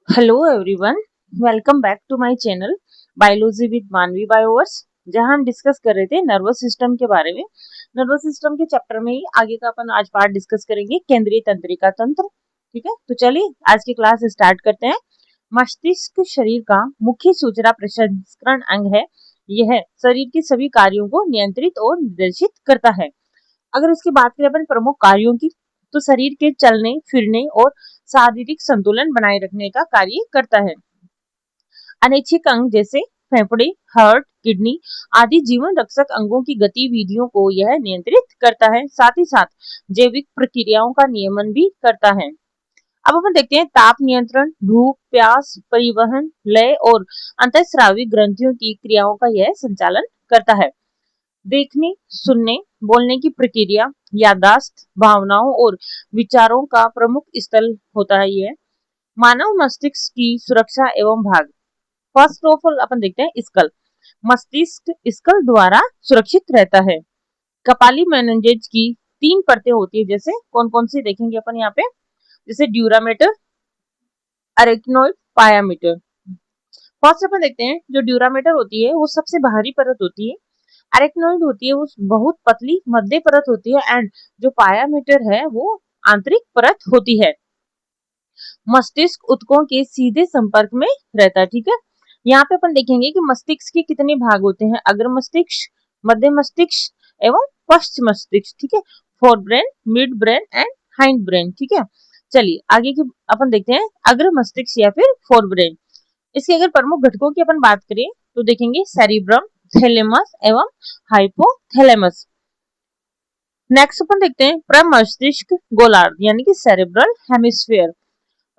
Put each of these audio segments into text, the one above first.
Hello everyone, welcome back to my channel biology with Manavi Bioverse. जहां हम discuss कर रहे थे नर्वस सिस्टम के बारे में। नर्वस सिस्टम के चैप्टर में ही आगे का अपन आज पार्ट डिस्कस करेंगे, केंद्रीय तंत्रिका तंत्र। ठीक है, तो चलिए आज की क्लास स्टार्ट करते हैं। मस्तिष्क शरीर का मुख्य सूचना प्रसंस्करण अंग है। यह शरीर के सभी कार्यों को नियंत्रित और निर्देशित करता है। अगर उसकी बात करें अपन प्रमुख कार्यों की, तो शरीर के चलने फिरने और शारीरिक संतुलन बनाए रखने का कार्य करता है। अनैच्छिक अंग जैसे फेफड़े, हार्ट, किडनी आदि जीवन रक्षक अंगों की गतिविधियों को यह नियंत्रित करता है। साथ ही साथ जैविक प्रक्रियाओं का नियमन भी करता है। अब अपन देखते हैं ताप नियंत्रण, भूख, प्यास, परिवहन, लय और अंतःस्रावी ग्रंथियों की क्रियाओं का यह संचालन करता है। देखने, सुनने, बोलने की प्रक्रिया, याददाश्त, भावनाओं और विचारों का प्रमुख स्थल होता है। यह मानव मस्तिष्क की सुरक्षा एवं भाग। फर्स्ट ऑफ ऑल अपन देखते हैं स्कल। मस्तिष्क स्कल द्वारा सुरक्षित रहता है। कपाली मेनिंजेज की 3 परतें होती है, जैसे कौन कौन सी देखेंगे अपन यहाँ पे, जैसे ड्यूरामेटर, अरेक्नोइड, पायामीटर। फर्स्ट अपन देखते हैं, जो ड्यूरामेटर होती है वो सबसे बाहरी परत होती है। अरेक्नोइड होती है वो बहुत पतली मध्य परत होती है, एंड जो पायामीटर है वो आंतरिक परत होती है। मस्तिष्क ऊतकों के सीधे संपर्क में रहता है। ठीक है, यहाँ पे अपन देखेंगे कि मस्तिष्क के कितने भाग होते हैं, अग्र मस्तिष्क, मध्य मस्तिष्क एवं पश्च मस्तिष्क। ठीक है, fore brain, mid brain and hind brain. ठीक है, चलिए आगे की अपन देखते हैं अग्र मस्तिष्क या फिर फोर ब्रेन। इसके अगर प्रमुख घटकों की अपन बात करें तो देखेंगे सेरिब्रम, थैलेमस एवं हाइपोथैलेमस। नेक्स्ट अपन देखते हैं प्रमस्तिष्क गोलार्ध यानी कि सेरेब्रल हेमिस्फीयर।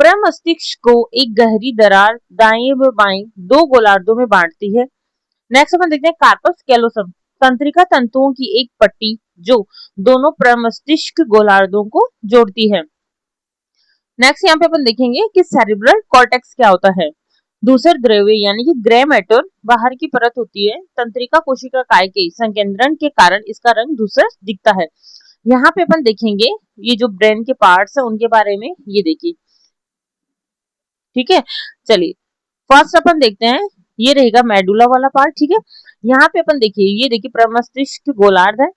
प्रमस्तिष्क को एक गहरी दरार दाएं व बाएं 2 गोलार्धों में बांटती है। नेक्स्ट अपन देखते हैं कार्पस कैलोसम, तंत्रिका तंतुओं की एक पट्टी जो दोनों प्रमस्तिष्क गोलार्धों को जोड़ती है। नेक्स्ट यहाँ पे अपन देखेंगे कि सेरिब्रल कॉर्टेक्स क्या होता है। दूसर द्रव्य यानी कि ग्रे मैटर बाहर की परत होती है। तंत्रिका कोशिका काय के संकेंद्रण के कारण इसका रंग धूसर दिखता है। यहाँ पे अपन देखेंगे ये जो ब्रेन के पार्ट्स है उनके बारे में, ये देखिए। ठीक है, चलिए फर्स्ट अपन देखते हैं, ये रहेगा मेडुला वाला पार्ट। ठीक है, यहाँ पे अपन देखिए, ये देखिए प्रमस्तिष्क गोलार्ध है,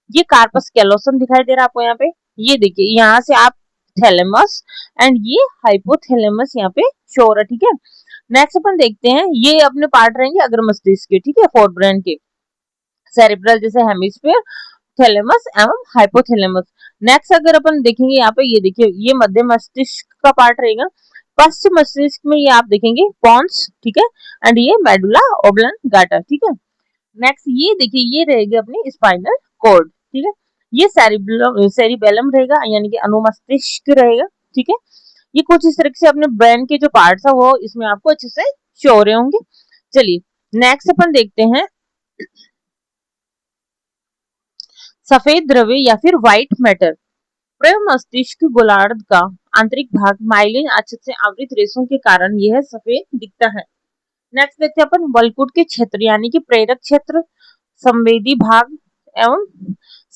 ये कार्पस कैलोसम दिखाई दे रहा है आपको यहाँ पे। ये देखिए यहाँ से आप थैलेमस एंड ये हाइपोथैलेमस यहाँ पे शो हो रहा है। ठीक है, नेक्स्ट अपन देखते हैं, ये अपने पार्ट रहेंगे अग्र मस्तिष्क के। ठीक है, फोर ब्रेन के, सेरिब्रल जैसे हेमिस्फीयर, थैलेमस एवं हाइपोथैलेमस। नेक्स्ट अगर अपन देखेंगे यहाँ पे, ये देखिए ये मध्य मस्तिष्क का पार्ट रहेगा। पश्चिम मस्तिष्क में ये आप देखेंगे पॉन्स। ठीक है, एंड ये मेडुला ऑब्लांगाटा। ठीक है, नेक्स्ट ये देखिए ये रहेगी अपनी स्पाइनल कॉर्ड। ठीक है, ये सेरिबेलम रहेगा यानी कि अनुमस्तिष्क रहेगा। ठीक है, ये कुछ इस तरह से अपने ब्रेन के जो पार्ट्स है वो इसमें आपको अच्छे से शो हो रहे होंगे। चलिए नेक्स्ट अपन देखते हैं सफेद द्रव्य या फिर व्हाइट मैटर। प्रमस्तिष्क गोलार्ध का आंतरिक भाग माइलिन आच्छाद से आवृत रेशों के कारण यह सफेद दिखता है। नेक्स्ट देखते हैं अपन वलकुट के क्षेत्र यानी कि प्रेरक क्षेत्र, संवेदी भाग एवं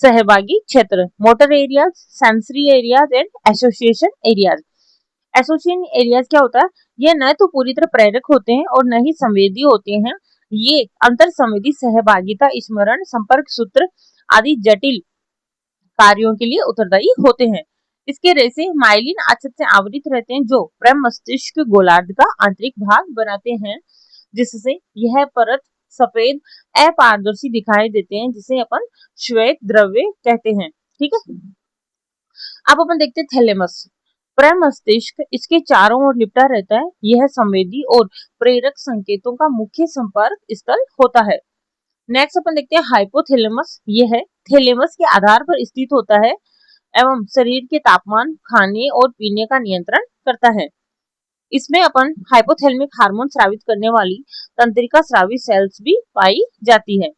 सहभागी क्षेत्र, motor areas, sensory areas and association areas. Association areas क्या होता है, ये न तो पूरी तरह प्रेरक होते हैं और न ही संवेदी होते हैं। ये अंतर संवेदी, सहभागिता, स्मरण, संपर्क सूत्र आदि जटिल कार्यों के लिए उत्तरदायी होते हैं। इसके रेशे माइलिन आच्छाद से आवृत रहते हैं जो प्रमस्तिष्क गोलार्ध का आंतरिक भाग बनाते हैं, जिससे यह परत सफेद अपारदर्शी दिखाई देते हैं, जिसे अपन श्वेत द्रव्य कहते हैं। ठीक है, अब अपन देखते हैं थैलेमस। प्रमस्तिष्क इसके चारों ओर लिपटा रहता है। यह संवेदी और प्रेरक संकेतों का मुख्य संपर्क स्थल होता है। नेक्स्ट अपन देखते हैं हाइपोथैलेमस। यह थैलेमस के आधार पर स्थित होता है एवं शरीर के तापमान, खाने और पीने का नियंत्रण करता है। इसमें अपन हाइपोथैलेमिक हार्मोन स्रावित करने वाली तंत्रिका स्रावी सेल्स भी पाई जाती है।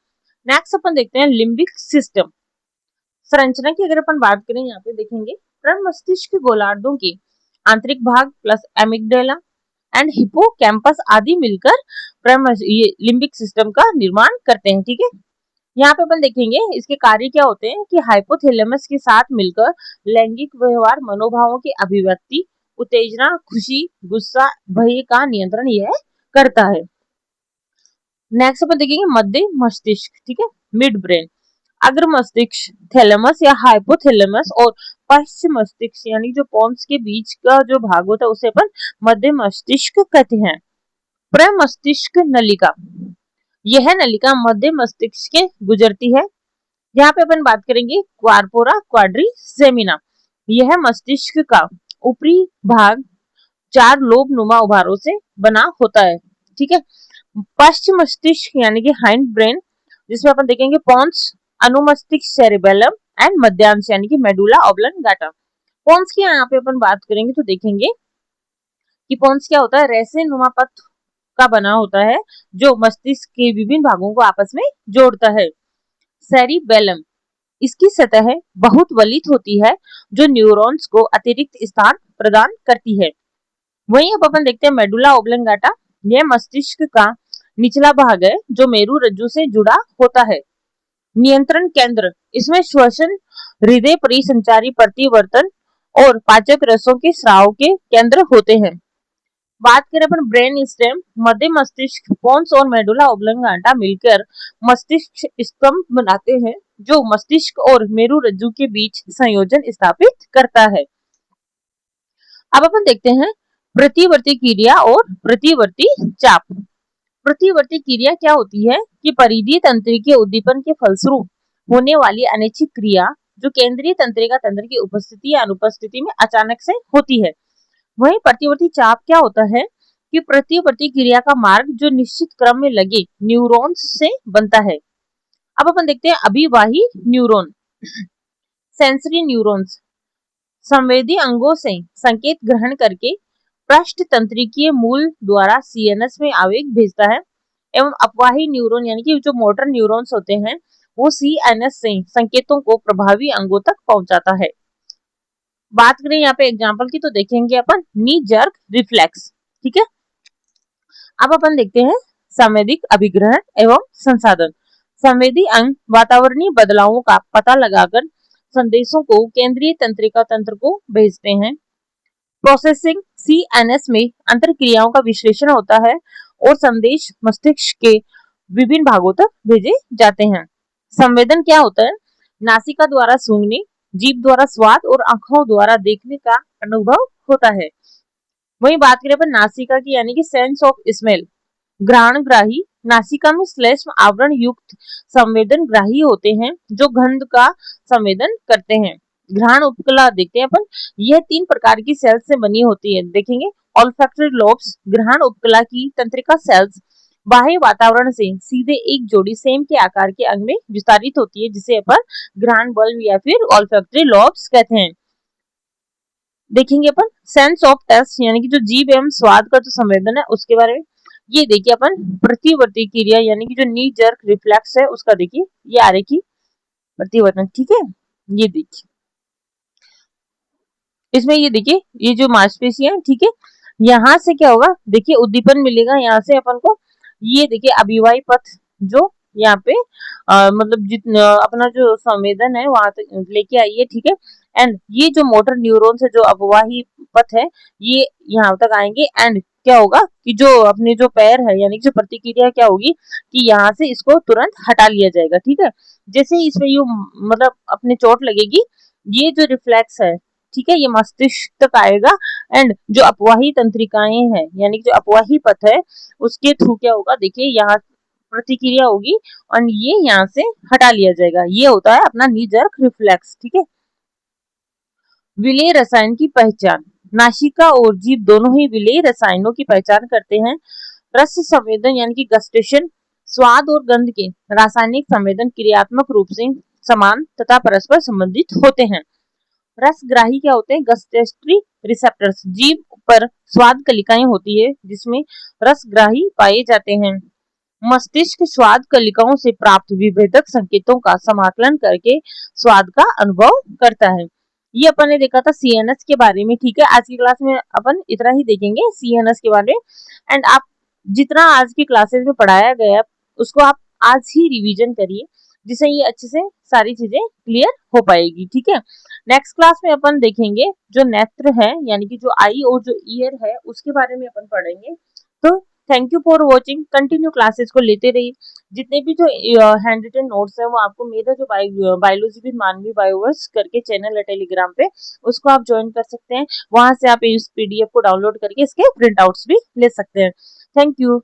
नेक्स्ट अपन देखते हैं लिम्बिक सिस्टम। संरचना की अगर अपन बात करें, यहाँ पे देखेंगे प्रमस्तिष्क गोलार्धों के आंतरिक भाग प्लस एमिगडाला एंड हिपोकैम्पस आदि मिलकर ये लिम्बिक सिस्टम का निर्माण करते हैं। ठीक है, यहाँ पे अपन देखेंगे इसके कार्य क्या होते हैं कि हाइपोथैलेमस के साथ मिलकर लैंगिक व्यवहार, मनोभावों की अभिव्यक्ति, उत्तेजना, खुशी, गुस्सा, भय का नियंत्रण यह करता है। नेक्स्ट अपन देखेंगे मध्य मस्तिष्क, ठीक है, मिड ब्रेन। अग्र मस्तिष्क, थैलेमस या हाइपोथैलेमस और पश्च मस्तिष्क यानी जो पोन्स के बीच का जो भाग होता है उसे अपन मध्य मस्तिष्क कहते हैं। प्रमस्तिष्क नलिका, यह नलिका मध्य मस्तिष्क के गुजरती है। यहाँ पे अपन बात करेंगे क्वारपोरा क्वाड्रिसेमिना। यह मस्तिष्क का ऊपरी भाग 4 लोब नुमा उभारों से बना होता है, ठीक है। पश्चिम मस्तिष्क यानी कि हाइंड ब्रेन, जिसमें अपन देखेंगे पोन्स, अनुमस्तिष्क सेरिबेलम एंड मध्यांश यानी कि मेडुला ऑब्लंगाटा। पोन्स की यहाँ पे अपन बात करेंगे तो देखेंगे कि पोन्स क्या होता है, रेसे नुमा पथ का बना होता है जो मस्तिष्क के विभिन्न भागों को आपस में जोड़ता है। सेरिबेलम, इसकी सतह बहुत वलित होती है जो न्यूरॉन्स को अतिरिक्त स्थान प्रदान करती है। वहीं अब अपन देखते हैं मेडुला ऑब्लंगाटा, यह मस्तिष्क का निचला भाग है जो मेरु रज्जु से जुड़ा होता है। नियंत्रण केंद्र, इसमें श्वसन, हृदय परिसंचारी प्रतिवर्तन और पाचक रसों के स्राव के केंद्र होते हैं। बात करें अपन ब्रेन स्टेम, मध्य मस्तिष्क, पोन्स और मेडुला ऑब्लंगाटा मिलकर मस्तिष्क स्तंभ बनाते हैं जो मस्तिष्क और मेरु रज्जु के बीच संयोजन स्थापित करता है। अब अपन देखते हैं प्रतिवर्ती क्रिया और प्रतिवर्ती चाप। प्रतिवर्ती क्रिया क्या होती है कि परिधीय तंत्रिका के उद्दीपन के फलस्वरूप होने वाली अनैच्छिक क्रिया जो केंद्रीय तंत्रिका तंत्र की उपस्थिति या अनुपस्थिति में अचानक से होती है। वहीं प्रतिवर्ती चाप क्या होता है कि प्रतिवर्ती क्रिया का मार्ग जो निश्चित क्रम में लगे न्यूरॉन्स से बनता है। अब अपन देखते हैं अभिवाही न्यूरॉन। सेंसरी न्यूरॉन्स संवेदी अंगों से संकेत ग्रहण करके पृष्ठ तंत्रिकीय मूल द्वारा सीएनएस में आवेग भेजता है, एवं अपवाही न्यूरॉन यानी कि जो मोटर न्यूरॉन्स होते हैं वो सीएनएस से संकेतों को प्रभावी अंगों तक पहुंचाता है। बात करें यहाँ पे एग्जांपल की तो देखेंगे अपन नी जर्क रिफ्लेक्स, ठीक है। अब अपन देखते हैं संवेदिक अभिग्रहण एवं संसाधन। संवेदी अंग वातावरणीय बदलावों का पता लगाकर संदेशों को केंद्रीय तंत्रिका तंत्र को भेजते हैं। प्रोसेसिंग, सीएनएस में अंतरक्रियाओं का विश्लेषण होता है और संदेश मस्तिष्क के विभिन्न भागों तक भेजे जाते हैं। संवेदन क्या होता है, नासिका द्वारा सूंघने, जीभ द्वारा स्वाद और आंखों द्वारा देखने का अनुभव होता है। वहीं बात करें अपन नासिका की यानी कि सेंस ऑफ स्मेल, घ्राणग्राही नासिका में श्लेष्म आवरण युक्त संवेदन ग्राही होते हैं जो गंध का संवेदन करते हैं। घ्राण उपकला देखते हैं अपन, यह 3 प्रकार की सेल्स से बनी होती है, देखेंगे ऑल्फैक्टरी लोब्स, घ्राण उपकला की तंत्रिका सेल्स बाह्य वातावरण से सीधे एक जोड़ी सेम के आकार के अंग में विस्तारित होती है जिसे अपन घ्राण बल्ब या फिर ऑल्फैक्टरी लोब्स कहते हैं। देखेंगे अपन सेंस ऑफ टेस्ट यानी कि जो जीभ एवं स्वाद का जो संवेदन है उसके बारे में। ये देखिए अपन प्रतिवर्ती क्रिया यानी कि जो नी जर्क रिफ्लेक्स है उसका देखिए ये आ रही की प्रतिवर्तन, ठीक है। ये देखिए इसमें ये देखिए ये जो मांसपेशी है, ठीक है, यहाँ से क्या होगा देखिए उद्दीपन मिलेगा यहाँ से अपन को। ये देखिए अभिवाही पथ जो यहाँ पे मतलब जितना अपना जो संवेदन है वहां तक लेके आई है, ठीक है। एंड ये जो मोटर न्यूरॉन्स है जो अपवाही पथ है ये यहाँ तक आएंगे एंड क्या होगा कि जो अपने जो पैर है यानी जो प्रतिक्रिया क्या होगी कि यहाँ से इसको तुरंत हटा लिया जाएगा, ठीक है। जैसे ही इसमें यू मतलब अपने चोट लगेगी ये जो रिफ्लेक्स है, ठीक है, ये मस्तिष्क तक आएगा एंड जो अपवाही तंत्रिकाएं हैं यानी जो अपवाही पथ है उसके थ्रू क्या होगा देखिए यहाँ प्रतिक्रिया होगी और ये यहाँ से हटा लिया जाएगा। ये होता है अपना नी जर्क रिफ्लेक्स, ठीक है। विलेय रसायन की पहचान, नासिका और जीभ दोनों ही विलेय रसायनों की पहचान करते हैं। रस संवेदन यानी कि गस्टेशन स्वाद और गंध के रासायनिक संवेदन क्रियात्मक रूप से समान तथा परस्पर संबंधित होते हैं। रसग्राही क्या होते हैं, गस्टेटरी रिसेप्टर्स, जीभ पर स्वाद कलिकाएं होती है जिसमें रसग्राही पाए जाते हैं। मस्तिष्क स्वाद कलिकाओं से प्राप्त विभेदक संकेतों का समाकलन करके स्वाद का अनुभव करता है। ये अपन ने देखा था सीएनएस के बारे में, ठीक है। आज की क्लास में अपन इतना ही देखेंगे सीएनएस के बारे में एंड आप जितना आज की क्लासेस में पढ़ाया गया उसको आप आज ही रिवीजन करिए जिससे ये अच्छे से सारी चीजें क्लियर हो पाएगी। ठीक है, नेक्स्ट क्लास में अपन देखेंगे जो नेत्र है यानी कि जो आई और जो ईयर है उसके बारे में अपन पढ़ेंगे। तो thank you for watching, continue classes को लेते रहिए। जितने भी जो हैंड रिटन नोट्स है वो आपको मेरा जो बायोलॉजी विद मानवी बायोवर्स करके चैनल है टेलीग्राम पे, उसको आप ज्वाइन कर सकते हैं। वहां से आप इस पीडीएफ को डाउनलोड करके इसके प्रिंट आउट्स भी ले सकते हैं। Thank you.